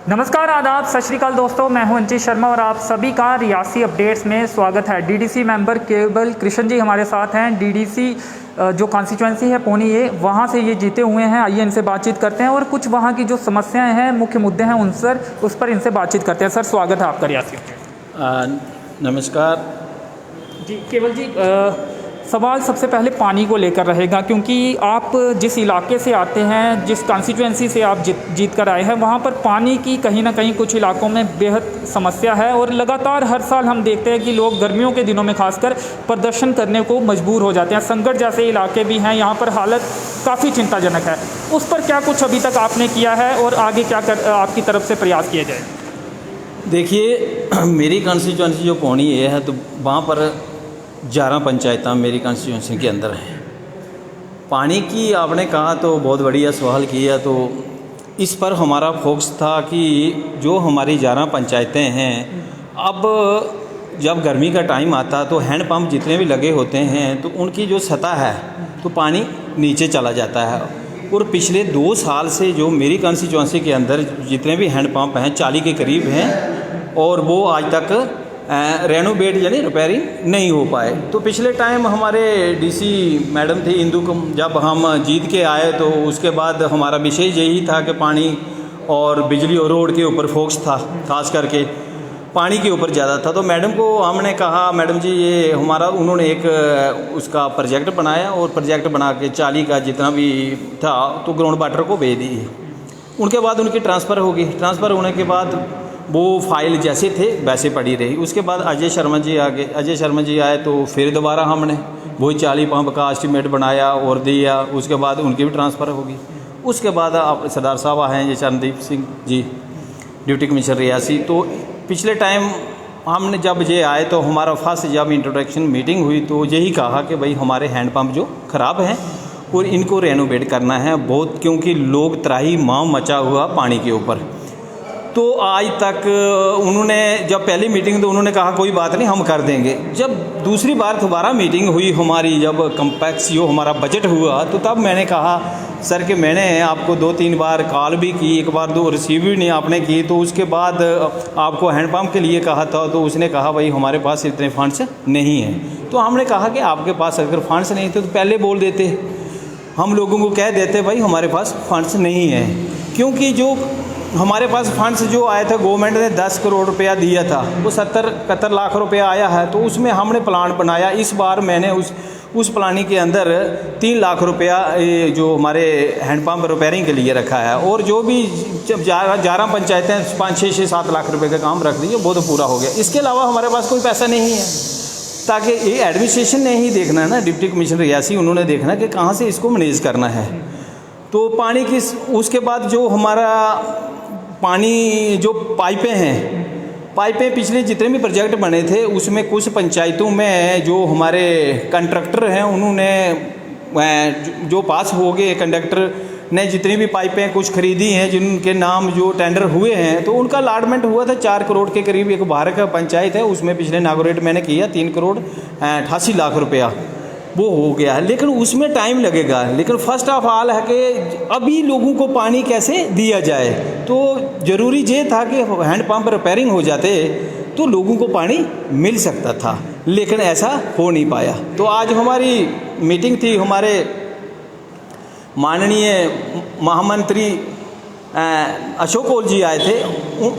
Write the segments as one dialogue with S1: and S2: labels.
S1: नमस्कार, आदाब, सत श्री अकाल दोस्तों। मैं हूं अंचित शर्मा और आप सभी का रियासी अपडेट्स में स्वागत है। डीडीसी मेंबर केवल कृष्ण जी हमारे साथ हैं। डीडीसी जो कॉन्स्टिट्यूंसी है पौनी ए, वहां से ये जीते हुए हैं। आइए इनसे बातचीत करते हैं और कुछ वहां की जो समस्याएं हैं, मुख्य मुद्दे हैं उस पर इनसे बातचीत करते हैं। सर, स्वागत है आपका रियासी अपडेट।
S2: नमस्कार
S1: जी केवल जी, सवाल सबसे पहले पानी को लेकर रहेगा, क्योंकि आप जिस इलाके से आते हैं, जिस कॉन्स्टिट्यूंसी से आप जीत कर आए हैं, वहाँ पर पानी की कहीं ना कहीं कुछ इलाकों में बेहद समस्या है। और लगातार हर साल हम देखते हैं कि लोग गर्मियों के दिनों में खासकर प्रदर्शन करने को मजबूर हो जाते हैं। संकट जैसे इलाके भी हैं, यहाँ पर हालत काफ़ी चिंताजनक है। उस पर क्या कुछ अभी तक आपने किया है और आगे क्या आपकी तरफ से प्रयास किए जाए?
S2: देखिए, मेरी कॉन्स्टिट्यूंसी जो पौनी ये है, तो वहाँ पर 11 पंचायत मेरी कॉन्स्टिट्यूंसी के अंदर हैं। पानी की आपने कहा तो बहुत बढ़िया सवाल किया। तो इस पर हमारा फोकस था कि जो हमारी 11 पंचायतें हैं, अब जब गर्मी का टाइम आता तो हैंडपम्प जितने भी लगे होते हैं तो उनकी जो सतह है तो पानी नीचे चला जाता है। और पिछले 2 साल से जो मेरी कॉन्स्टिट्यूंसी के अंदर जितने भी हैंडपम्प हैं 40 के करीब हैं, और वो आज तक रेनोवेट यानी रिपेयरिंग नहीं हो पाए। तो पिछले टाइम हमारे डीसी मैडम थी इंदु, जब हम जीत के आए तो उसके बाद हमारा विषय यही था कि पानी और बिजली और रोड के ऊपर फोकस था, खास करके पानी के ऊपर ज़्यादा था। तो मैडम को हमने कहा, मैडम जी ये हमारा, उन्होंने एक उसका प्रोजेक्ट बनाया और प्रोजेक्ट बना के 40 का जितना भी था तो ग्राउंड वाटर को भेज दी। उनके बाद उनकी ट्रांसफ़र होगी। ट्रांसफ़र होने के बाद वो फाइल जैसे थे वैसे पड़ी रही। उसके बाद अजय शर्मा जी आ गए। अजय शर्मा जी आए तो फिर दोबारा हमने वही 40 पंप का एस्टीमेट बनाया और दिया। उसके बाद उनकी भी ट्रांसफ़र होगी। उसके बाद आप सरदार साहब आए हैं, चरणदीप सिंह जी, डिप्टी कमिश्नर रियासी। तो पिछले टाइम हमने जब ये आए तो हमारा फर्स्ट जब इंट्रोडक्शन मीटिंग हुई तो यही कहा कि भाई हमारे हैंडपम्प जो ख़राब हैं और इनको रेनोवेट करना है बहुत, क्योंकि लोग त्राही माम मचा हुआ पानी के ऊपर। तो आज तक उन्होंने, जब पहली मीटिंग तो उन्होंने कहा कोई बात नहीं हम कर देंगे। जब दूसरी बार दोबारा मीटिंग हुई हमारी, जब कम्पैक्स जो हमारा बजट हुआ, तो तब मैंने कहा सर कि मैंने आपको 2-3 बार कॉल भी की, एक बार 2 रिसीव भी नहीं आपने की। तो उसके बाद आपको हैंडपम्प के लिए कहा था तो उसने कहा भाई हमारे पास इतने फंड्स नहीं हैं। तो हमने कहा कि आपके पास अगर फंड्स नहीं थे तो पहले बोल देते, हम लोगों को कह देते भाई हमारे पास फंड्स नहीं हैं। क्योंकि जो हमारे पास फंड्स जो आए थे, गवर्नमेंट ने 10 करोड़ रुपया दिया था, वो 70-71 लाख रुपया आया है। तो उसमें हमने प्लान बनाया। इस बार मैंने उस प्लानिंग के अंदर 3 लाख रुपया जो हमारे हैंडपम्प रिपेयरिंग के लिए रखा है। और जो भी 11 पंचायतें 5-6-7 लाख रुपए का काम रख दिए, वो तो पूरा हो गया। इसके अलावा हमारे पास कोई पैसा नहीं है, ताकि ये एडमिनिस्ट्रेशन ने ही देखना है ना, डिप्टी कमिश्नर रियासी, उन्होंने देखना कि कहाँ से इसको मैनेज करना है। तो पानी की, उसके बाद जो हमारा पानी जो पाइपें हैं, पाइपें पिछले जितने भी प्रोजेक्ट बने थे उसमें कुछ पंचायतों में जो हमारे कंट्रैक्टर हैं उन्होंने जो पास हो गए, कंडक्टर ने जितनी भी पाइपें कुछ खरीदी हैं, जिनके नाम जो टेंडर हुए हैं, तो उनका अलॉटमेंट हुआ था 4 करोड़ के करीब। एक भारत का पंचायत है, उसमें पिछले इनॉग्रेट मैंने किया 3 करोड़ 88 लाख रुपया वो हो गया है। लेकिन उसमें टाइम लगेगा। लेकिन फर्स्ट ऑफ ऑल है कि अभी लोगों को पानी कैसे दिया जाए। तो ज़रूरी ये था कि हैंडपम्प रिपेयरिंग हो जाते तो लोगों को पानी मिल सकता था, लेकिन ऐसा हो नहीं पाया। तो आज हमारी मीटिंग थी, हमारे माननीय महामंत्री अशोक कौल जी आए थे,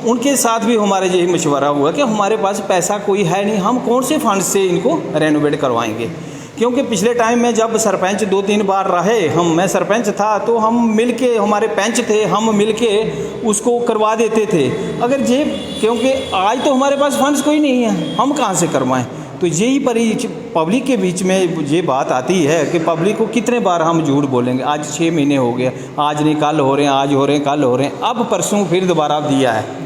S2: उनके साथ भी हमारे यही मशवरा हुआ कि हमारे पास पैसा कोई है नहीं, हम कौन से फंड से इनको रेनोवेट करवाएंगे। क्योंकि पिछले टाइम में जब सरपंच 2-3 बार रहे, मैं सरपंच था, तो हम मिलके, हमारे पंच थे, हम मिलके उसको करवा देते थे। अगर ये, क्योंकि आज तो हमारे पास फंड्स कोई नहीं है, हम कहाँ से करवाएं। तो यही पर पब्लिक के बीच में ये बात आती है कि पब्लिक को कितने बार हम झूठ बोलेंगे। आज 6 महीने हो गए, आज नहीं कल हो रहे हैं, आज हो रहे हैं, कल हो रहे हैं, अब परसों फिर दोबारा दिया है।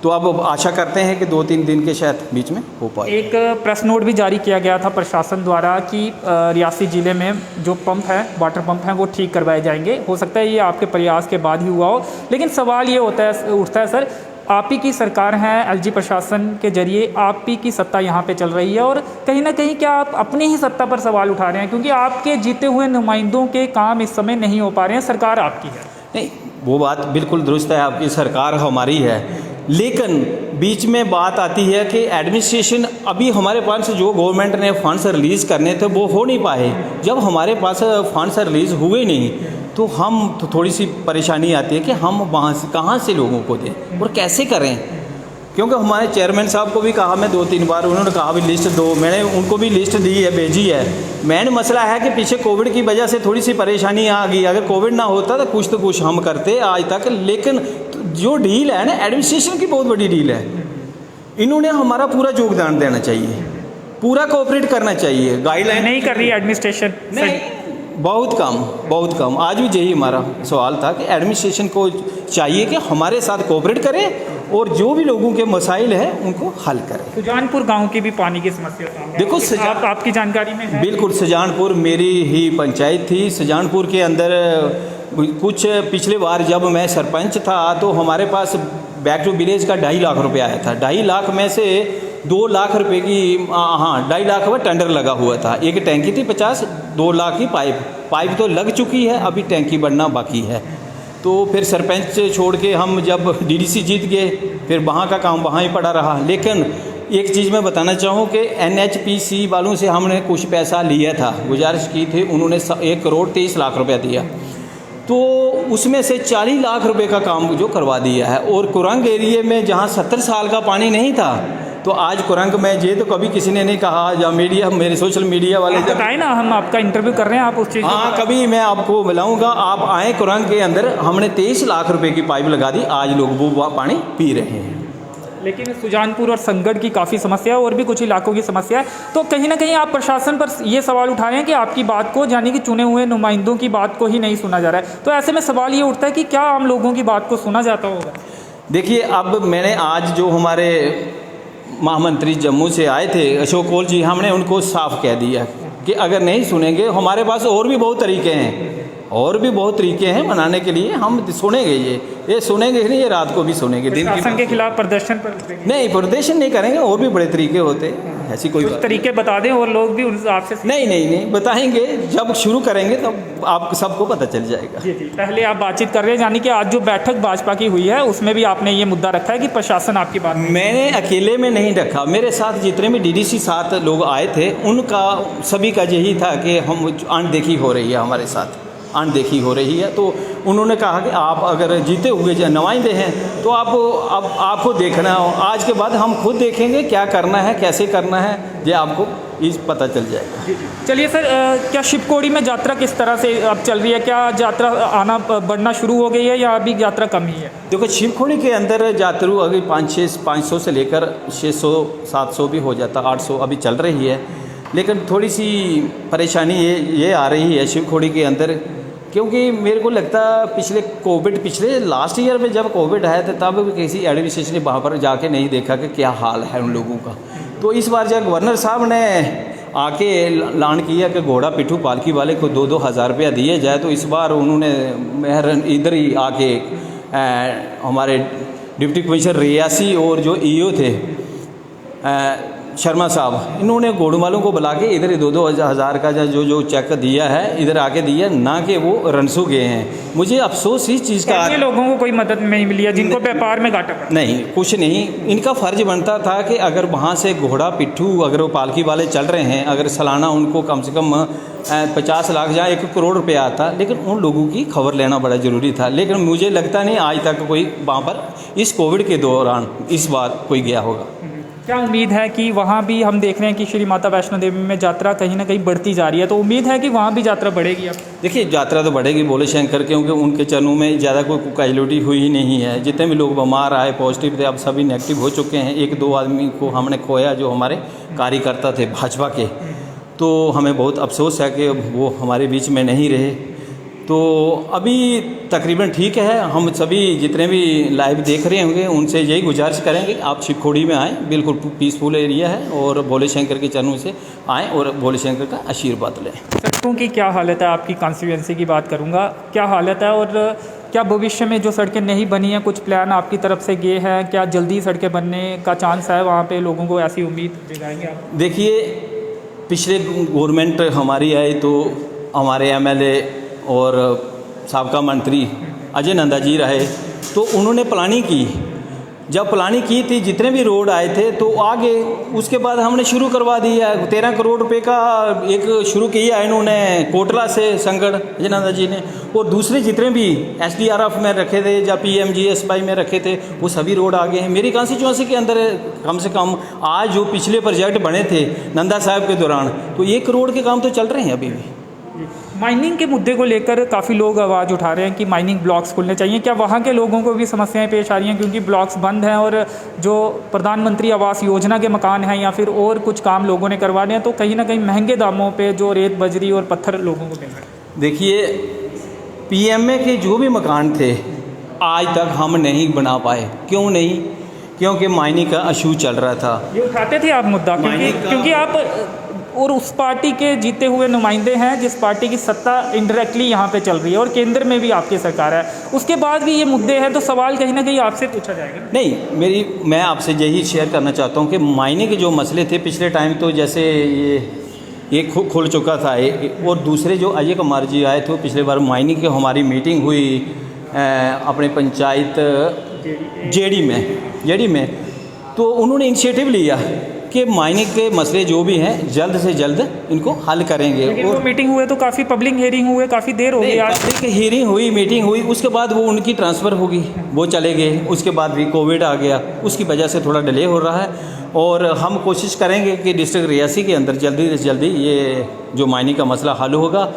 S2: तो अब आशा करते हैं कि 2-3 दिन के शायद बीच में हो पाए।
S1: एक प्रेस नोट भी जारी किया गया था प्रशासन द्वारा कि रियासी ज़िले में जो पंप है, वाटर पंप हैं, वो ठीक करवाए जाएंगे। हो सकता है ये आपके प्रयास के बाद ही हुआ हो, लेकिन सवाल ये उठता है सर, आप ही की सरकार है, एलजी प्रशासन के जरिए आप ही की सत्ता यहाँ पे चल रही है, और कहीं ना कहीं क्या आप अपनी ही सत्ता पर सवाल उठा रहे हैं, क्योंकि आपके जीते हुए नुमाइंदों के काम इस समय नहीं हो पा रहे हैं, सरकार आपकी है।
S2: नहीं, वो बात बिल्कुल दुरुस्त है, आपकी सरकार हमारी है, लेकिन बीच में बात आती है कि एडमिनिस्ट्रेशन अभी हमारे पास जो गवर्नमेंट ने फंड्स रिलीज़ करने थे वो हो नहीं पाए। जब हमारे पास फंड्स रिलीज़ हुए नहीं तो हम तो थोड़ी सी परेशानी आती है कि हम वहाँ से कहाँ से लोगों को दें और कैसे करें, क्योंकि हमारे चेयरमैन साहब को भी कहा मैं 2-3 बार, उन्होंने कहा भी लिस्ट दो, मैंने उनको भी लिस्ट दी है, भेजी है। मेन मसला है कि पीछे कोविड की वजह से थोड़ी सी परेशानी आ गई, अगर कोविड ना होता तो कुछ हम करते आज तक। लेकिन जो डील है ना एडमिनिस्ट्रेशन की बहुत बड़ी डील है, इन्होंने हमारा पूरा योगदान देना चाहिए, पूरा कोऑपरेट करना चाहिए। गाइडलाइन
S1: नहीं कर रही एडमिनिस्ट्रेशन,
S2: नहीं, बहुत कम। आज भी यही हमारा सवाल था कि एडमिनिस्ट्रेशन को चाहिए कि हमारे साथ कोऑपरेट करे और जो भी लोगों के मसाइल हैं उनको हल करें।
S1: सुजानपुर गांव की भी पानी की समस्या सामने
S2: देखो
S1: आपकी जानकारी में है?
S2: बिल्कुल, सुजानपुर मेरी ही पंचायत थी। सुजानपुर के अंदर कुछ पिछले बार जब मैं सरपंच था तो हमारे पास बैक टू विलेज का 2.5 लाख रुपये आया था। 2.5 लाख में से 2 लाख रुपए की 2.5 लाख का टेंडर लगा हुआ था। एक टैंकी थी 50, 2 लाख की पाइप तो लग चुकी है, अभी टैंकी बनना बाकी है। तो फिर सरपंच छोड़ के हम जब डीडीसी जीत गए फिर वहाँ का काम वहाँ ही पड़ा रहा। लेकिन एक चीज़ मैं बताना चाहूँ कि NHPC वालों से हमने कुछ पैसा लिया था, गुजारिश की थी, उन्होंने 1 करोड़ 23 लाख रुपया दिया, तो उसमें से 40 लाख रुपए का काम जो करवा दिया है। और कुरंग एरिए में जहाँ 70 साल का पानी नहीं था तो आज कुरंग में ये तो कभी किसी ने नहीं कहा, या मीडिया, मेरे सोशल मीडिया वाले जब
S1: बताए ना, हम आपका इंटरव्यू कर रहे हैं, आप उस चीज़
S2: हाँ कभी मैं आपको बुलाऊंगा, आप आए कुरंग के अंदर, हमने 23 लाख रुपए की पाइप लगा दी, आज लोग वो पानी पी रहे हैं।
S1: लेकिन सुजानपुर और संगड़ की काफ़ी समस्या है और भी कुछ इलाकों की समस्या है, तो कहीं ना कहीं आप प्रशासन पर ये सवाल उठा रहे हैं कि आपकी बात को, यानी कि चुने हुए नुमाइंदों की बात को ही नहीं सुना जा रहा है। तो ऐसे में सवाल ये उठता है कि क्या आम लोगों की बात को सुना जाता होगा?
S2: देखिए, अब मैंने आज जो हमारे महामंत्री जम्मू से आए थे अशोक कौल जी, हमने उनको साफ कह दिया कि अगर नहीं सुनेंगे, हमारे पास और भी बहुत तरीके हैं मनाने के लिए, हम सुनेंगे। ये सुनेंगे नहीं, ये रात को भी सुनेंगे, दिन
S1: प्रशासन के खिलाफ प्रदर्शन पर
S2: नहीं, प्रदर्शन नहीं करेंगे, और भी बड़े तरीके होते हैं, ऐसी कोई बात
S1: तरीके बता दें और लोग भी उन आपसे
S2: नहीं बताएंगे। जब शुरू करेंगे तब आप सबको पता चल जाएगा।
S1: जी। पहले आप बातचीत कर रहे हैं, यानी कि आज जो बैठक भाजपा की हुई है उसमें भी आपने ये मुद्दा रखा है कि प्रशासन आपकी बात,
S2: मैंने अकेले में नहीं रखा, मेरे साथ जितने भी डीडीसी साथ लोग आए थे उनका सभी का यही था कि हम अनदेखी हो रही है, हमारे साथ अनदेखी हो रही है। तो उन्होंने कहा कि आप अगर जीते हुए नुमाइंदे हैं तो आपको देखना हो, आज के बाद हम खुद देखेंगे क्या करना है, कैसे करना है, ये आपको इस पता चल जाएगा।
S1: चलिए सर, क्या शिवखोड़ी में यात्रा किस तरह से अब चल रही है? क्या यात्रा आना बढ़ना शुरू हो गई है या अभी यात्रा कम ही है?
S2: देखो, शिवखोड़ी के अंदर यात्रु अभी 500 से लेकर 600-700 भी हो जाता, 800 अभी चल रही है। लेकिन थोड़ी सी परेशानी ये आ रही है शिवखोड़ी के अंदर, क्योंकि मेरे को लगता पिछले लास्ट ईयर में जब कोविड आया था तब किसी एडमिनिस्ट्रेशन ने वहाँ पर जाके नहीं देखा कि क्या हाल है उन लोगों का। तो इस बार जब गवर्नर साहब ने आके ऐलान किया कि घोड़ा पिट्ठू पालकी वाले को 2-2 हज़ार रुपया दिए जाए, तो इस बार उन्होंने इधर ही आके हमारे डिप्टी कमिश्नर रियासी और जो ईओ थे शर्मा साहब, इन्होंने घोड़े वालों को बुला के इधर 2-2 हज़ार का जो चेक दिया है इधर आके दिया, ना कि वो रनसू गए हैं। मुझे अफसोस इस चीज़ का,
S1: लोगों को कोई मदद नहीं मिली है जिनको व्यापार में घाटा पड़ा?
S2: नहीं, कुछ नहीं। इनका फ़र्ज बनता था कि अगर वहाँ से घोड़ा पिट्ठू अगर वो पालकी वाले चल रहे हैं, अगर सालाना उनको कम से कम 50 लाख या 1 करोड़ रुपया आता, लेकिन उन लोगों की खबर लेना बड़ा ज़रूरी था। लेकिन मुझे लगता नहीं आज तक कोई वहाँ पर इस कोविड के दौरान इस बार कोई गया होगा।
S1: क्या उम्मीद है कि वहाँ भी हम देख रहे हैं कि श्री माता वैष्णो देवी में यात्रा कहीं ना कहीं बढ़ती जा रही है, तो उम्मीद है कि वहाँ भी यात्रा बढ़ेगी? अब देखिए,
S2: यात्रा तो बढ़ेगी भोले शंकर, क्योंकि उनके चरणों में ज़्यादा कोई कैजुअलिटी हुई ही नहीं है। जितने भी लोग बीमार आए पॉजिटिव थे, अब सभी नेगेटिव हो चुके हैं। 1-2 आदमी को हमने खोया जो हमारे कार्यकर्ता थे भाजपा के, तो हमें बहुत अफसोस है कि वो हमारे बीच में नहीं रहे। तो अभी तकरीबन ठीक है। हम सभी जितने भी लाइव देख रहे होंगे उनसे यही गुजारिश करेंगे आप शिवखोड़ी में आएँ, बिल्कुल पीसफुल एरिया है, और भोले शंकर के चरणों से आएँ और भोले शंकर का आशीर्वाद लें।
S1: सड़कों की क्या हालत है? आपकी कॉन्स्टिट्यूएंसी की बात करूँगा, क्या हालत है और क्या भविष्य में जो सड़कें नहीं बनी हैं, कुछ प्लान आपकी तरफ से ये है? क्या जल्दी सड़कें बनने का चांस है वहाँ पे? लोगों को ऐसी उम्मीद दिलाएंगे आप?
S2: देखिए, पिछले गवर्नमेंट हमारी आई तो हमारे MLA और साबका मंत्री अजय नंदा जी रहे, तो उन्होंने प्लानिंग की। जब प्लानिंग की थी जितने भी रोड आए थे तो आगे उसके बाद हमने शुरू करवा दिया। 13 करोड़ रुपए का एक शुरू किया है इन्होंने कोटला से संगड़ अजय नंदा जी ने, और दूसरे जितने भी SDRF में रखे थे या PMGSY में रखे थे वो सभी रोड आगे हैं। मेरी कॉन्स्टिट्यूंसी के अंदर कम से कम आज जो पिछले प्रोजेक्ट बने थे नंदा साहब के दौरान, तो 1 करोड़ के काम तो चल रहे हैं अभी भी।
S1: माइनिंग के मुद्दे को लेकर काफ़ी लोग आवाज़ उठा रहे हैं कि माइनिंग ब्लॉक्स खुलने चाहिए। क्या वहाँ के लोगों को भी समस्याएं पेश आ रही हैं क्योंकि ब्लॉक्स बंद हैं और जो प्रधानमंत्री आवास योजना के मकान हैं या फिर और कुछ काम लोगों ने करवाने हैं, तो कहीं ना कहीं महंगे दामों पे जो रेत बजरी और पत्थर लोगों को मिल रहे हैं?
S2: देखिए, PMA के जो भी मकान थे आज तक हम नहीं बना पाए। क्यों नहीं? क्योंकि माइनिंग का इशू चल रहा था।
S1: ये उठाते थे आप मुद्दा क्योंकि आप और उस पार्टी के जीते हुए नुमाइंदे हैं जिस पार्टी की सत्ता इनडायरेक्टली यहाँ पे चल रही है और केंद्र में भी आपकी सरकार है, उसके बाद भी ये मुद्दे हैं, तो सवाल कहीं ना कहीं आपसे पूछा जाएगा।
S2: नहीं, मैं आपसे यही शेयर करना चाहता हूँ कि मायने के जो मसले थे पिछले टाइम, तो जैसे ये खुल चुका था और दूसरे जो अजय कुमार जी आए थे पिछले बार माइनिंग की हमारी मीटिंग हुई अपने पंचायत जेडी में, तो उन्होंने इनिशिएटिव लिया कि माइनिंग के मसले जो भी हैं जल्द से जल्द इनको हल करेंगे।
S1: और वो मीटिंग हुए तो काफ़ी पब्लिक हियरिंग हुए, काफ़ी देर हो गई।
S2: पब्लिक हियरिंग हुई, मीटिंग हुई, उसके बाद वो उनकी ट्रांसफ़र होगी, वो चले गए। उसके बाद भी कोविड आ गया, उसकी वजह से थोड़ा डिले हो रहा है। और हम कोशिश करेंगे कि डिस्ट्रिक्ट रियासी के अंदर जल्दी से जल्दी ये जो माइनिंग का मसला हल होगा।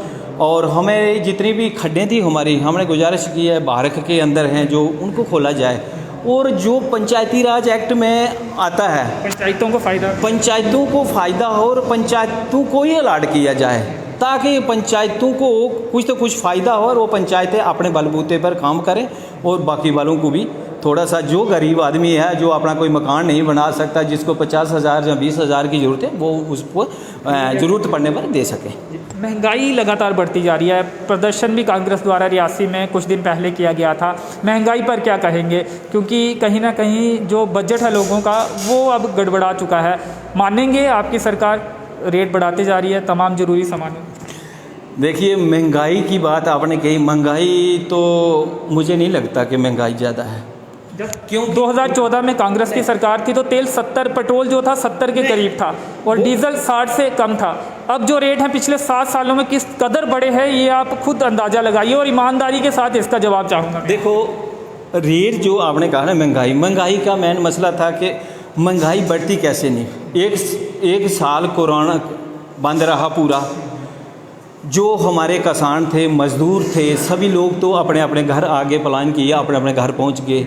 S2: और हमें जितनी भी खड्डें थी हमने गुजारिश की है भारत के अंदर हैं जो उनको खोला जाए। और जो पंचायती राज एक्ट में आता है पंचायतों को फ़ायदा हो और पंचायतों को ही अलाट किया जाए ताकि पंचायतों को कुछ तो कुछ फ़ायदा हो और वो पंचायतें अपने बलबूते पर काम करें और बाकी वालों को भी थोड़ा सा, जो गरीब आदमी है जो अपना कोई मकान नहीं बना सकता, जिसको 50,000 या 20,000 की ज़रूरत है, वो उसको ज़रूरत पड़ने पर दे सकें।
S1: महंगाई लगातार बढ़ती जा रही है। प्रदर्शन भी कांग्रेस द्वारा रियासी में कुछ दिन पहले किया गया था। महंगाई पर क्या कहेंगे, क्योंकि कहीं ना कहीं जो बजट है लोगों का वो अब गड़बड़ा चुका है। मानेंगे आपकी सरकार रेट बढ़ाती जा रही है तमाम ज़रूरी सामानों?
S2: देखिए, महंगाई की बात आपने कही, महंगाई तो मुझे नहीं लगता कि महंगाई ज़्यादा है।
S1: क्यों? 2014 में कांग्रेस की सरकार थी तो तेल 70, पेट्रोल जो था 70 के करीब था और डीजल 60 से कम था। अब जो रेट है पिछले 7 सालों में किस कदर बढ़े हैं ये आप खुद अंदाज़ा लगाइए और ईमानदारी के साथ इसका जवाब चाहूँगा।
S2: देखो, रेट जो आपने कहा ना, महंगाई का मेन मसला था कि महंगाई बढ़ती कैसे नहीं। एक साल कोरोना बंद रहा पूरा, जो हमारे किसान थे, मज़दूर थे, सभी लोग तो अपने अपने घर आगे प्लान किया, अपने अपने घर पहुंच गए।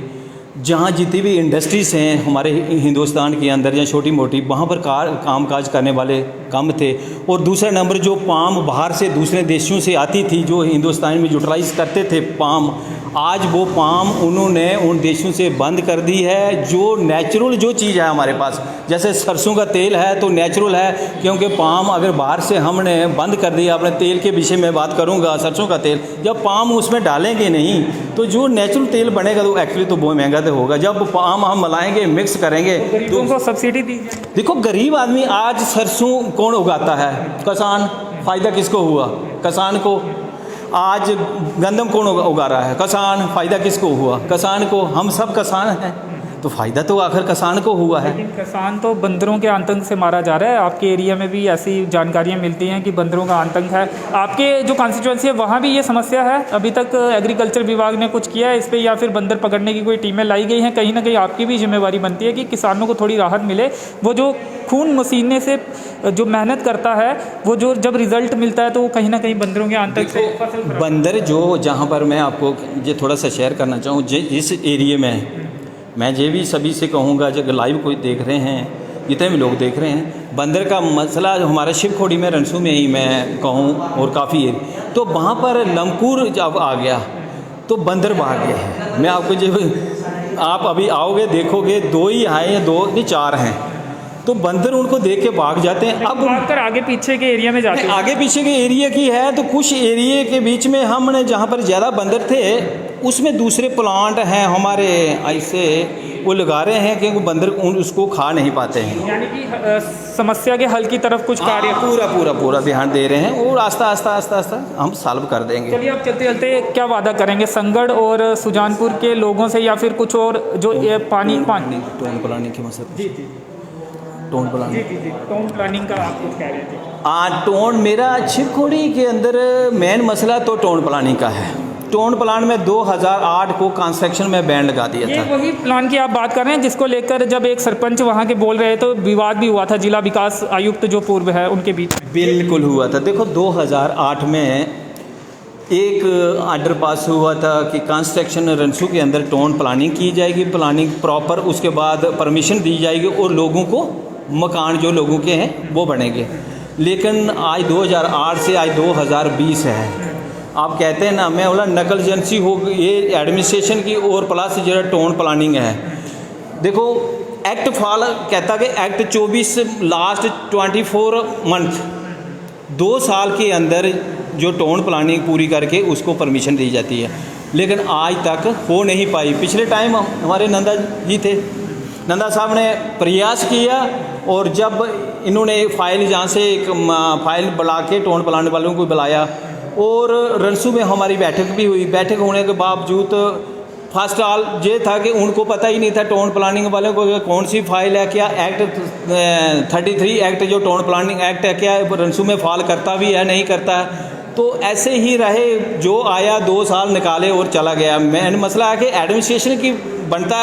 S2: जहाँ जितनी भी इंडस्ट्रीज़ हैं हमारे हिंदुस्तान के अंदर या छोटी मोटी, वहाँ पर काम काज करने वाले कम थे। और दूसरा नंबर, जो पाम बाहर से दूसरे देशों से आती थी, जो हिंदुस्तान में यूटिलाइज करते थे पाम, आज वो पाम उन्होंने उन देशों से बंद कर दी है। जो नेचुरल जो चीज़ है हमारे पास, जैसे सरसों का तेल है तो नेचुरल है, क्योंकि पाम अगर बाहर से हमने बंद कर दिया, अपने तेल के विषय में बात करूँगा, सरसों का तेल जब पाम उसमें डालेंगे नहीं तो जो नेचुरल तेल बनेगा तो एक्चुअली तो बहुत महंगा तो होगा। जब पाम हम मिलाएंगे, मिक्स करेंगे तो
S1: उनको सब्सिडी दीजिए।
S2: देखो, गरीब आदमी आज सरसों कौन उगाता है? किसान। फ़ायदा किसको हुआ? किसान को। आज गंदम कौन उगा रहा है? किसान। फ़ायदा किसको हुआ? किसान को। हम सब किसान हैं तो फ़ायदा तो आखिर किसान को हुआ है।
S1: लेकिन किसान तो बंदरों के आतंक से मारा जा रहा है। आपके एरिया में भी ऐसी जानकारियां मिलती हैं कि बंदरों का आतंक है। आपके जो कॉन्स्टिट्यूंसी है वहाँ भी ये समस्या है? अभी तक एग्रीकल्चर विभाग ने कुछ किया है इस पर, या फिर बंदर पकड़ने की कोई टीमें लाई गई हैं? कहीं ना कहीं आपकी भी जिम्मेवारी बनती है कि किसानों को थोड़ी राहत मिले। वो जो खून पसीने से जो मेहनत करता है, वो जो जब रिजल्ट मिलता है तो वो कहीं ना कहीं बंदरों के आतंक से
S2: बंदर जो, जहाँ पर मैं आपको ये थोड़ा सा शेयर करना चाहूँ, जिस एरिए में मैं ये भी सभी से कहूँगा, जब लाइव कोई देख रहे हैं, जितने भी लोग देख रहे हैं, बंदर का मसला हमारा शिवखोड़ी में, रनसू में ही मैं कहूँ और काफ़ी एरिया, तो वहाँ पर लमपुर जब आ गया तो बंदर भाग गए हैं। मैं आपको जब आप अभी आओगे देखोगे 2 ही आए हैं, 2 नहीं 4 हैं, तो बंदर उनको देख के भाग जाते हैं। अब
S1: भागकर आगे पीछे के एरिया में जाते हैं।
S2: आगे पीछे के एरिया की है तो कुछ एरिया के बीच में हमने जहाँ पर ज़्यादा बंदर थे उसमें दूसरे प्लांट हैं हमारे ऐसे वो लगा रहे हैं कि वो बंदर उसको खा नहीं पाते हैं।
S1: यानी कि समस्या के हल की तरफ कुछ कार्य
S2: पूरा ध्यान दे रहे हैं और आस्ता हम सॉल्व कर देंगे।
S1: चलिए आप चलते चलते क्या वादा करेंगे संगड़ और सुजानपुर के लोगों से, या फिर कुछ और जो ये पानी
S2: टाउन प्लानिंग की मसला।
S1: जी
S2: टाउन प्लानिंग
S1: टाउन प्लानिंग का आप कुछ कह रहे थे?
S2: टाउन मेरा शिवखोड़ी के अंदर मेन मसला तो टाउन प्लानिंग का है। टाउन प्लान में 2008 को कंस्ट्रक्शन में बैन लगा दिया
S1: ये
S2: था।
S1: वही प्लान की आप बात कर रहे हैं जिसको लेकर जब एक सरपंच वहाँ के बोल रहे तो विवाद भी हुआ था जिला विकास आयुक्त जो पूर्व है उनके बीच में।
S2: बिल्कुल हुआ था। देखो 2008 में एक आर्डर पास हुआ था कि कंस्ट्रक्शन रनसू के अंदर टाउन प्लानिंग की जाएगी, प्लानिंग प्रॉपर, उसके बाद परमिशन दी जाएगी और लोगों को मकान जो लोगों के हैं वो बनेंगे। लेकिन आज 2008 से आज 2020 है। आप कहते हैं ना, मैं बोला नकल एजेंसी हो ये एडमिनिस्ट्रेशन की और प्लस जो टाउन प्लानिंग है। देखो एक्ट फॉल कहता कि एक्ट 24 लास्ट 24 मंथ 2 साल के अंदर जो टाउन प्लानिंग पूरी करके उसको परमिशन दी जाती है, लेकिन आज तक हो नहीं पाई। पिछले टाइम हमारे नंदा जी थे, नंदा साहब ने प्रयास किया और जब इन्होंने फाइल जहाँ से एक फाइल बुला के टाउन प्लानिंग वालों को बुलाया और रनसू में हमारी बैठक भी हुई। बैठक होने के बावजूद फर्स्ट ऑल ये था कि उनको पता ही नहीं था टाउन प्लानिंग वालों को कौन सी फाइल है, क्या एक्ट 33 एक्ट जो टाउन प्लानिंग एक्ट है क्या रनसू में फॉल करता भी है नहीं करता है। तो ऐसे ही रहे, जो आया 2 साल निकाले और चला गया। मेन मसला है कि एडमिनिस्ट्रेशन की बनता,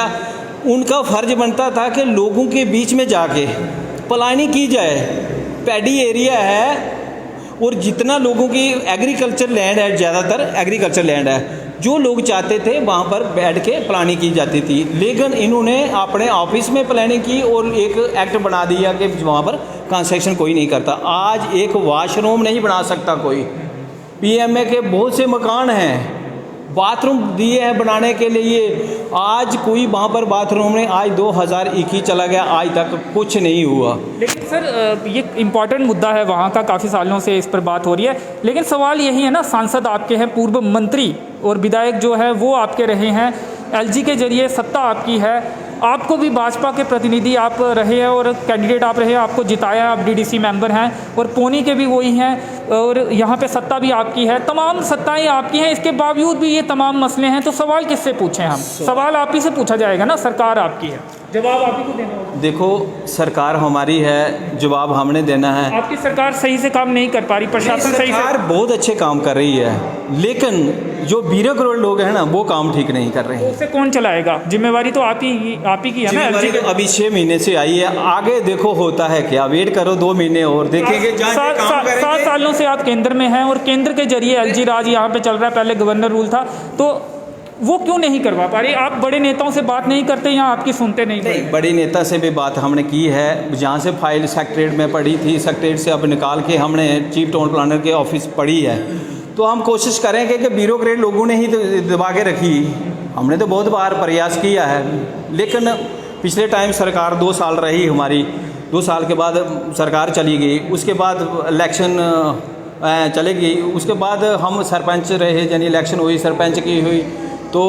S2: उनका फ़र्ज बनता था कि लोगों के बीच में जाके प्लानिंग की जाए। पैडी एरिया है और जितना लोगों की एग्रीकल्चर लैंड है, ज़्यादातर एग्रीकल्चर लैंड है, जो लोग चाहते थे वहाँ पर बैठ के प्लानिंग की जाती थी। लेकिन इन्होंने अपने ऑफिस में प्लानिंग की और एक एक्ट बना दिया कि वहाँ पर कंस्ट्रक्शन कोई नहीं करता। आज एक वॉशरूम नहीं बना सकता कोई। पीएमए के बहुत से मकान हैं, बाथरूम दिए हैं बनाने के लिए, आज कोई वहाँ पर बाथरूम नहीं। आज 2021 चला गया, आज तक कुछ नहीं हुआ।
S1: लेकिन सर ये इम्पॉर्टेंट मुद्दा है वहाँ का, काफ़ी सालों से इस पर बात हो रही है। लेकिन सवाल यही है ना, सांसद आपके हैं, पूर्व मंत्री और विधायक जो है वो आपके रहे हैं, एलजी के जरिए सत्ता आपकी है, आपको भी भाजपा के प्रतिनिधि आप रहे हैं और कैंडिडेट आप रहे हैं, आपको जिताया, आप डीडीसी मेंबर हैं और पोनी के भी वही हैं और यहाँ पे सत्ता भी आपकी है, तमाम सत्ताएं आपकी हैं। इसके बावजूद भी ये तमाम मसले हैं, तो सवाल किससे पूछें हम? सवाल आप ही से पूछा जाएगा ना, सरकार आपकी है, जवाब आप ही को देना होगा।
S2: देखो सरकार हमारी है, जवाब हमने देना है।
S1: आपकी सरकार सही से काम नहीं कर पा रही, प्रशासन सही से,
S2: सरकार बहुत अच्छे काम कर रही है, लेकिन जो ब्यूरोक्रेट लोग हैं ना वो काम ठीक नहीं कर रहे हैं।
S1: उसे कौन चलाएगा? जिम्मेवारी तो आप ही की है ना।
S2: जिम्मेवारी तो अभी 6 महीने से आई है, आगे देखो होता है क्या, वेट करो 2 महीने और देखेंगे।
S1: 7 सालों से आप केंद्र में हैं और केंद्र के जरिए एलजी राज यहाँ पे चल रहा है, पहले गवर्नर रूल था, तो वो क्यों नहीं करवा पा रही? आप बड़े नेताओं से बात नहीं करते या आपकी सुनते नहीं?
S2: बड़े नेता से भी बात हमने की है, जहाँ से फाइल सेक्रेटरीट में पड़ी थी, सेक्रेटरीट से अब निकाल के हमने चीफ टाउन प्लानर के ऑफिस पड़ी है। तो हम कोशिश करेंगे कि ब्यूरोक्रेट लोगों ने ही दबा के रखी। हमने तो बहुत बार प्रयास किया है, लेकिन पिछले टाइम सरकार 2 साल रही हमारी, 2 साल के बाद सरकार चली गई, उसके बाद इलेक्शन चले गई, उसके बाद हम सरपंच रहे, यानी इलेक्शन हुई, सरपंच की हुई। तो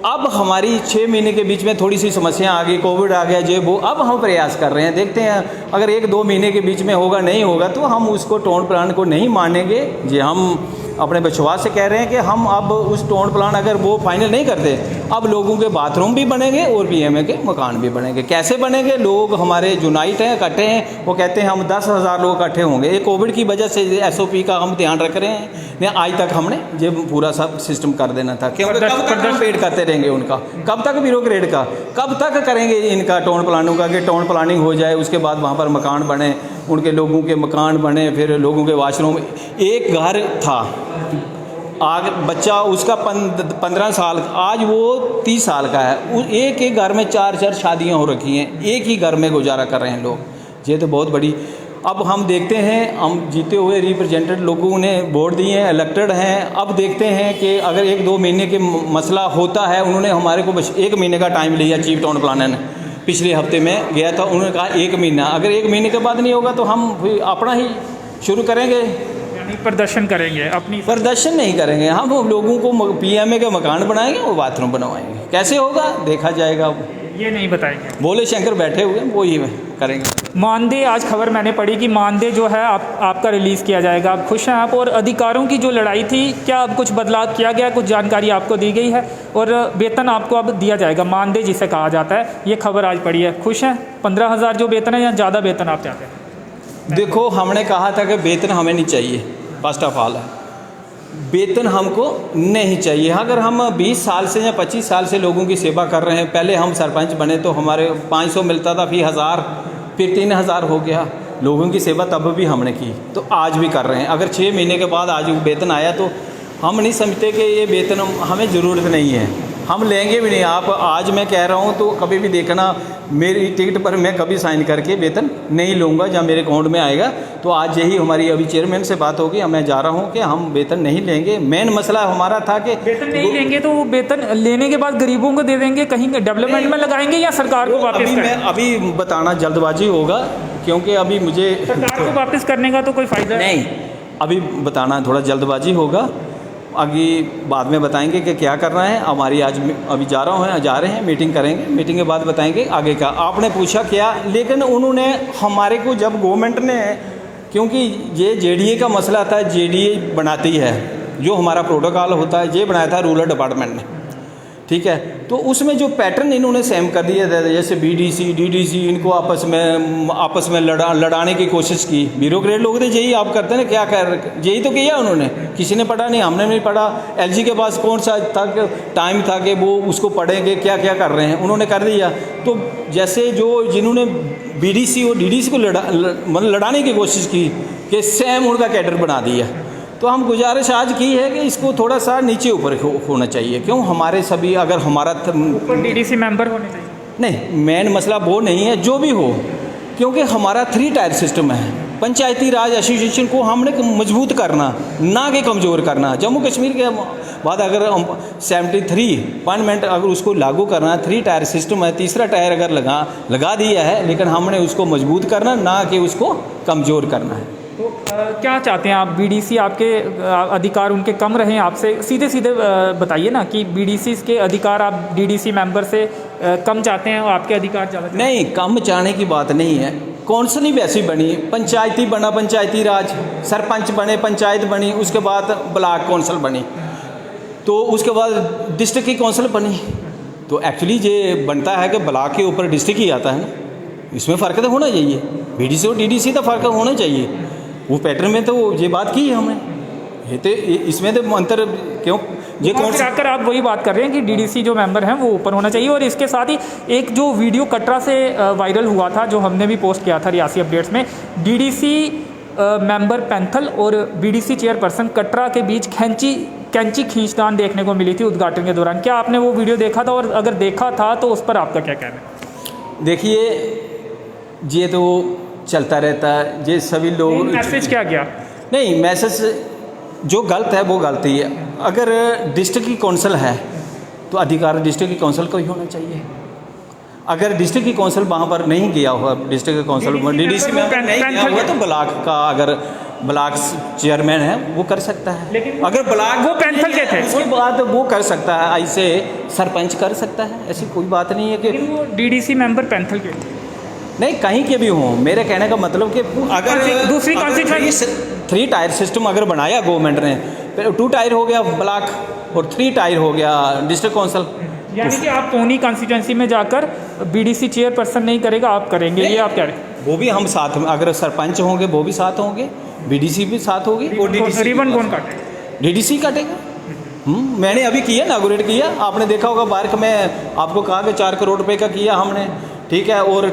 S2: अब हमारी 6 महीने के बीच में थोड़ी सी समस्या आ गई, कोविड आ गया, जो वो अब हम प्रयास कर रहे हैं, देखते हैं अगर 1-2 महीने के बीच में होगा, नहीं होगा तो हम उसको टाउन प्लान को नहीं मानेंगे। जी हम अपने विश्वास से कह रहे हैं कि हम अब उस टाउन प्लान अगर वो फाइनल नहीं करते, अब लोगों के बाथरूम भी बनेंगे और पीएमए के मकान भी बनेंगे। कैसे बनेंगे? लोग हमारे यूनाइट हैं, इकट्ठे हैं, वो कहते हैं हम 10,000 लोग इकट्ठे होंगे। ये कोविड की वजह से एसओपी का हम ध्यान रख रहे हैं, नहीं आज तक हमने ये पूरा सब सिस्टम कर देना था। क्योंकि कब तक हम वेट करते रहेंगे उनका, कब तक ब्यूरोक्रेट का, कब तक करेंगे इनका टाउन प्लानों का कि टाउन प्लानिंग हो जाए, उसके बाद वहाँ पर मकान बने, उनके लोगों के मकान बने, फिर लोगों के वॉशरूम। एक घर था, आग बच्चा उसका 15 साल, आज वो 30 साल का है। एक ही घर में 4 शादियां हो रखी हैं, एक ही घर में गुजारा कर रहे हैं लोग। ये तो बहुत बड़ी। अब हम देखते हैं, हम जीते हुए रिप्रेजेंटेड लोगों ने वोट दिए हैं, इलेक्टेड हैं। अब देखते हैं कि अगर 1-2 महीने के मसला होता है, उन्होंने हमारे को बस 1 महीने का टाइम लिया चीफ टाउन प्लानर ने। पिछले हफ्ते में गया था, उन्होंने कहा 1 महीना, अगर 1 महीने के बाद नहीं होगा तो हम अपना ही शुरू करेंगे।
S1: यानी प्रदर्शन करेंगे अपनी?
S2: प्रदर्शन नहीं करेंगे हम लोगों को पीएमए के मकान बनाएंगे और बाथरूम बनवाएंगे। कैसे होगा देखा जाएगा,
S1: ये नहीं बताएंगे।
S2: भोले शंकर बैठे हुए वो ही करेंगे।
S1: मानदेय, आज खबर मैंने पढ़ी कि मानदेय जो है आपका रिलीज़ किया जाएगा। आप खुश हैं आप? और अधिकारों की जो लड़ाई थी, क्या अब कुछ बदलाव किया गया? कुछ जानकारी आपको दी गई है और वेतन आपको अब दिया जाएगा, मानदेय जिसे कहा जाता है। ये खबर आज पड़ी है, खुश हैं? 15,000 जो वेतन है या ज़्यादा वेतन आप चाहते हैं?
S2: देखो हमने कहा था कि वेतन हमें नहीं चाहिए, फर्स्ट ऑफ ऑल वेतन हमको नहीं चाहिए। अगर हम 20 साल से या 25 साल से लोगों की सेवा कर रहे हैं, पहले हम सरपंच बने तो हमारे 500 मिलता था, फिर 1000, फिर 3000 हो गया। लोगों की सेवा तब भी हमने की, तो आज भी कर रहे हैं। अगर 6 महीने के बाद आज वेतन आया तो हम नहीं समझते कि ये वेतन हमें ज़रूरत नहीं है, हम लेंगे भी नहीं। आप आज मैं कह रहा हूँ तो कभी भी देखना मेरी टिकट पर मैं कभी साइन करके वेतन नहीं लूँगा, जब मेरे अकाउंट में आएगा। तो आज यही हमारी अभी चेयरमैन से बात होगी, मैं जा रहा हूँ कि हम वेतन नहीं लेंगे। मेन मसला हमारा था कि
S1: वेतन नहीं लेंगे तो वेतन लेने के बाद गरीबों को दे देंगे, कहीं डेवलपमेंट में लगाएंगे या सरकार को वापस करेंगे?
S2: अभी बताना जल्दबाजी होगा, क्योंकि अभी मुझे
S1: सरकार को वापस करने का तो कोई फ़ायदा
S2: नहीं, अभी बताना थोड़ा जल्दबाजी होगा। आगे बाद में बताएंगे कि क्या करना है। हमारी आज अभी जा रहे हैं मीटिंग करेंगे, मीटिंग के बाद बताएंगे आगे का। आपने पूछा क्या, लेकिन उन्होंने हमारे को जब गवर्नमेंट ने, क्योंकि ये जेडीए का मसला था, जेडीए बनाती है जो हमारा प्रोटोकॉल होता है, ये बनाया था रूरल डिपार्टमेंट ने, ठीक है। तो उसमें जो पैटर्न इन्होंने सेम कर दिया था, जैसे बीडीसी डीडीसी इनको आपस में लड़ाने की कोशिश की। ब्यूरोक्रेट लोग थे, यही आप करते हैं क्या कर, यही तो किया उन्होंने। किसी ने पढ़ा नहीं, हमने नहीं पढ़ा। एलजी के पास कौन सा टाइम था कि वो उसको पढ़ेंगे क्या क्या कर रहे हैं, उन्होंने कर दिया। तो जैसे जिन्होंने बीडीसी और डीडीसी को लड़ाने की कोशिश की कि सेम उनका कैडर बना दिया। तो हम गुजारिश आज की है कि इसको थोड़ा सा नीचे ऊपर होना चाहिए। क्यों हमारे सभी, अगर हमारा
S1: ऊपर डीडीसी मेंबर होने चाहिए?
S2: नहीं, मेन मसला वो नहीं है, जो भी हो, क्योंकि हमारा 3 टायर सिस्टम है। पंचायती राज एसोसिएशन को हमने मजबूत करना, ना कि कमज़ोर करना। जम्मू कश्मीर के बाद अगर 73 अपॉइंटमेंट अगर उसको लागू करना, 3 टायर सिस्टम है, तीसरा टायर अगर लगा दिया है, लेकिन हमने उसको मजबूत करना, ना कि उसको कमज़ोर करना है।
S1: तो क्या चाहते हैं आप? बीडीसी आपके अधिकार उनके कम रहें? आपसे सीधे बताइए ना कि बीडीसी के अधिकार आप डीडीसी मेंबर से कम चाहते हैं और आपके अधिकार ज़्यादा?
S2: नहीं, कम चाहने की बात नहीं है। कौंसिल ही वैसी बनी, पंचायती बना पंचायती राज, सरपंच बने पंचायत बनी, उसके बाद ब्लॉक कौंसिल बनी, तो उसके बाद डिस्ट्रिक्ट की कौंसिल बनी। तो एक्चुअली ये बनता है कि ब्लॉक के ऊपर डिस्ट्रिक्ट ही आता है ना, इसमें फ़र्क तो होना चाहिए। बीडीसी और डीडीसी तो फ़र्क होना चाहिए। वो पैटर्न में तो ये बात की है हमने, ये तो इसमें तो अंतर क्यों ये कौन सा
S1: आकर आप वही बात कर रहे हैं कि डीडीसी जो मेंबर हैं वो ऊपर होना चाहिए। और इसके साथ ही एक जो वीडियो कटरा से वायरल हुआ था, जो हमने भी पोस्ट किया था रियासी अपडेट्स में, डीडीसी मेंबर पैंथल और बीडीसी चेयरपर्सन कटरा के बीच कैंची खींचतान देखने को मिली थी उद्घाटन के दौरान। क्या आपने वो वीडियो देखा था, और अगर देखा था तो उस पर आपका क्या कहना है?
S2: देखिए, ये तो चलता रहता है, ये सभी लोग।
S1: मैसेज क्या गया?
S2: नहीं, मैसेज जो गलत है वो गलती है। अगर डिस्ट्रिक्ट की कौंसिल है तो अधिकार डिस्ट्रिक्ट की कौंसिल को ही होना चाहिए। अगर डिस्ट्रिक्ट की कौंसिल वहाँ पर नहीं गया हुआ, डिस्ट्रिक्ट की कौंसिल डीडीसी में नहीं गया हुआ, तो ब्लॉक का अगर ब्लॉक चेयरमैन है वो कर सकता है।
S1: लेकिन
S2: अगर ब्लॉक
S1: वो पैंथल के थे,
S2: उसके बाद वो कर सकता है, ऐसे सरपंच कर सकता है, ऐसी कोई बात नहीं है कि
S1: वो डीडीसी मेंबर पैंथल के
S2: नहीं, कहीं के भी हों। मेरे कहने का मतलब कि अगर
S1: दूसरी कॉन्स्टिट्यूएंसी
S2: 3 टायर सिस्टम अगर बनाया गवर्नमेंट ने, फिर 2 टायर हो गया ब्लॉक और 3 टायर हो गया डिस्ट्रिक्ट कौंसिल।
S1: यानी कि आप पौनी कॉन्स्टिट्यूएंसी में जाकर बीडीसी चेयरपर्सन नहीं करेगा, आप करेंगे, ये आप कह रहे हैं?
S2: वो भी हम साथ में, अगर सरपंच होंगे वो भी साथ होंगे, बीडीसी भी साथ होगी।
S1: रिबन कौन काटेगा?
S2: डीडीसी काटेगा। मैंने अभी किया, इनॉग्रेट किया, आपने देखा होगा। बार्क में आपको कहा कि 4 करोड़ रुपए का किया हमने, ठीक है। और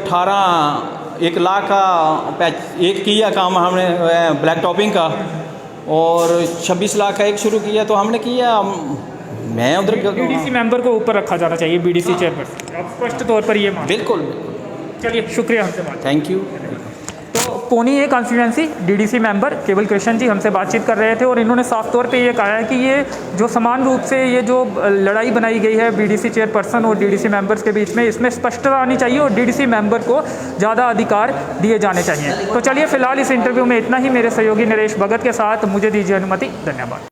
S2: 1 लाख का एक किया काम हमने ब्लैक टॉपिंग का, और 26 लाख का एक शुरू किया। तो हमने किया, मैं उधर
S1: बीडीसी मेंबर को ऊपर रखा जाना चाहिए, बीडीसी चेयरपर्सन। आप स्पष्ट तौर पर ये मान?
S2: बिल्कुल।
S1: चलिए, शुक्रिया हमसे बात।
S2: Thank you.
S1: तो पौनी ए कॉन्स्टिट्यूएंसी डीडीसी मेंबर केवल कृष्ण जी हमसे बातचीत कर रहे थे और इन्होंने साफ तौर पे ये कहा है कि ये जो समान रूप से ये जो लड़ाई बनाई गई है बीडीसी चेयरपर्सन और डीडीसी मेंबर्स के बीच में, इसमें स्पष्टता आनी चाहिए और डीडीसी मेंबर को ज़्यादा अधिकार दिए जाने चाहिए। तो चलिए फिलहाल इस इंटरव्यू में इतना ही। मेरे सहयोगी नरेश भगत के साथ मुझे दीजिए अनुमति। धन्यवाद।